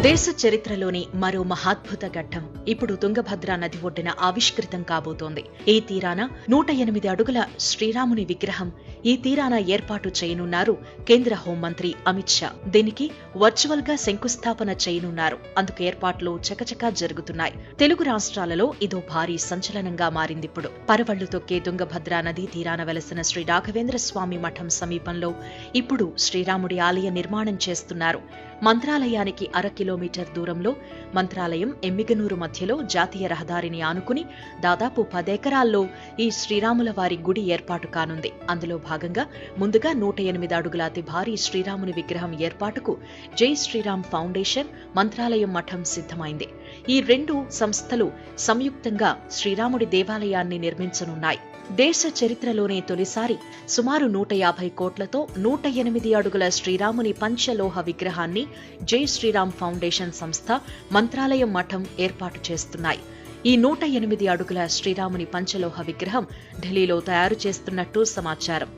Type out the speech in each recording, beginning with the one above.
దేశ చరిత్రలోని మరో మహాద్భుత ఘట్టం ఇప్పుడు తుంగభద్ర నది ఒడ్డున ఆవిష్కృతం కాబోతోంది. ఈ తీరాన 108 అడుగుల శ్రీరాముని విగ్రహం ఈ తీరాన ఏర్పాటు చేయనున్నారు కేంద్ర హోంమంత్రి అమిత్ షా. దీనికి వర్చువల్ గా శంకుస్థాపన చేయనున్నారు. అందుకు ఏర్పాట్లు చకచకా జరుగుతున్నాయి. తెలుగు రాష్ట్రాలలో ఇదో భారీ సంచలనంగా మారిందిప్పుడు. పరవళ్లు తొక్కే తుంగభద్ర నదీ తీరాన వెలసిన శ్రీ రాఘవేంద్ర స్వామి మఠం సమీపంలో ఇప్పుడు శ్రీరాముడి ఆలయ నిర్మాణం చేస్తున్నారు. మంత్రాలయానికి 1/2 కిలోమీటర్ దూరంలో మంత్రాలయం ఎమ్మిగనూరు మధ్యలో జాతీయ రహదారిని ఆనుకుని దాదాపు 10 ఎకరాల్లో ఈ శ్రీరాముల వారి గుడి ఏర్పాటు కానుంది. అందులో భాగంగా ముందుగా 108 అడుగుల అతి భారీ శ్రీరాముని విగ్రహం ఏర్పాటుకు జై శ్రీరామ్ ఫౌండేషన్, మంత్రాలయం మఠం సిద్ధమైంది. ఈ 2 సంస్థలు సంయుక్తంగా శ్రీరాముడి దేవాలయాన్ని నిర్మించనున్నాయి. దేశ చరిత్రలోనే తొలిసారి సుమారు 150 కోట్లతో 108 అడుగుల శ్రీరాముని పంచలోహ విగ్రహాన్ని జై శ్రీరామ్ ఫౌండేషన్ సంస్థ, మంత్రాలయం మఠం ఏర్పాటు చేస్తున్నాయి. ఈ 108 అడుగుల శ్రీరాముని పంచలోహ విగ్రహం ఢిల్లీలో తయారు చేస్తున్నట్టు సమాచారం.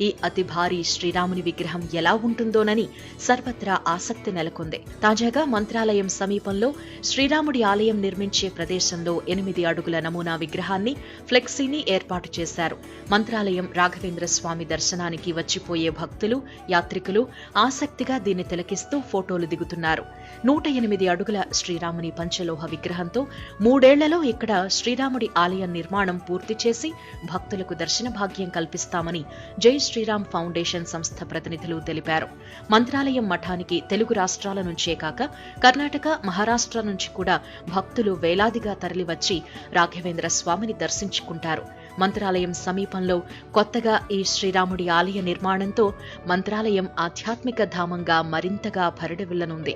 ఈ అతి భారీ శ్రీరాముని విగ్రహం ఎలా ఉంటుందోనని సర్వత్రా ఆసక్తి నెలకొంది. తాజాగా మంత్రాలయం సమీపంలో శ్రీరాముడి ఆలయం నిర్మించే ప్రదేశంలో 8 అడుగుల నమూనా విగ్రహాన్ని, ఫ్లెక్సీని ఏర్పాటు చేశారు. మంత్రాలయం రాఘవేంద్ర స్వామి దర్శనానికి వచ్చిపోయే భక్తులు, యాత్రికులు ఆసక్తిగా దీన్ని తిలకిస్తూ ఫోటోలు దిగుతున్నారు. 108 అడుగుల శ్రీరాముని పంచలోహ విగ్రహంతో 3 ఏళ్లలో ఇక్కడ శ్రీరాముడి ఆలయ నిర్మాణం పూర్తి చేసి భక్తులకు దర్శన భాగ్యం కల్పిస్తామని జై శ్రీరామ్ ఫౌండేషన్ సంస్థ ప్రతినిధులు తెలిపారు. మంత్రాలయం మఠానికి తెలుగు రాష్ట్రాల నుంచే కాక కర్ణాటక, మహారాష్ట్ర నుంచి కూడా భక్తులు వేలాదిగా తరలివచ్చి రాఘవేంద్ర స్వామిని దర్శించుకుంటారు. మంత్రాలయం సమీపంలో కొత్తగా ఈ శ్రీరాముడి ఆలయ నిర్మాణంతో మంత్రాలయం ఆధ్యాత్మిక ధామంగా మరింతగా పరిడవిల్లనుంది.